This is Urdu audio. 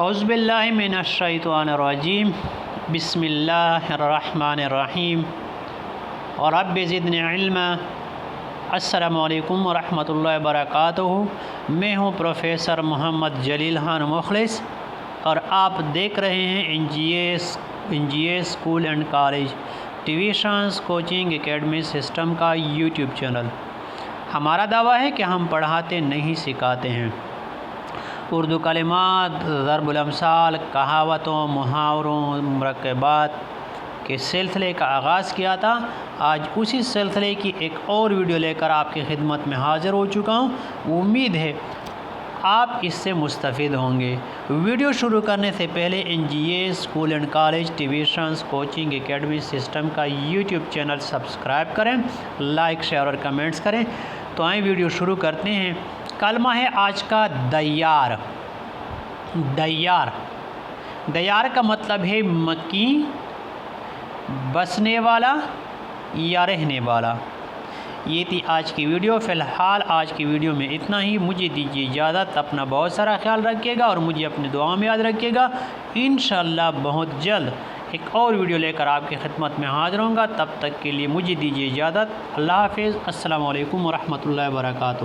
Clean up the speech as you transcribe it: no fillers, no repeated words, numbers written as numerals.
اعوذ باللہ من الشیطان الرجیم بسم اللہ الرحمن الرحیم رب زدنی علما۔ السلام علیکم ورحمۃ اللہ وبرکاتہ۔ میں ہوں پروفیسر محمد جلیل خان مخلص اور آپ دیکھ رہے ہیں N G A school and college tuitions coaching academy system کا یوٹیوب چینل۔ ہمارا دعویٰ ہے کہ ہم پڑھاتے نہیں سکھاتے ہیں۔ اردو کلمات، ضرب الامثال، کہاوتوں، محاوروں، مرکبات کے سلسلے کا آغاز کیا تھا۔ آج اسی سلسلے کی ایک اور ویڈیو لے کر آپ کی خدمت میں حاضر ہو چکا ہوں۔ امید ہے آپ اس سے مستفید ہوں گے۔ ویڈیو شروع کرنے سے پہلے N G A school and college tuitions coaching academy system کا یوٹیوب چینل سبسکرائب کریں، لائک، شیئر اور کمنٹس کریں۔ تو آئیں ویڈیو شروع کرتے ہیں۔ کلمہ ہے آج کا دیار۔ دیار کا مطلب ہے مکین، بسنے والا یا رہنے والا۔ یہ تھی آج کی ویڈیو۔ فی الحال آج کی ویڈیو میں اتنا ہی۔ مجھے دیجیے اجازت۔ اپنا بہت سارا خیال رکھیے گا اور مجھے اپنی دعاؤں میں یاد رکھیے گا۔ انشاءاللہ بہت جلد ایک اور ویڈیو لے کر آپ کی خدمت میں حاضر ہوں گا۔ تب تک کے لیے مجھے دیجیے اجازت۔ اللہ حافظ۔ السلام علیکم ورحمۃ اللہ وبرکاتہ۔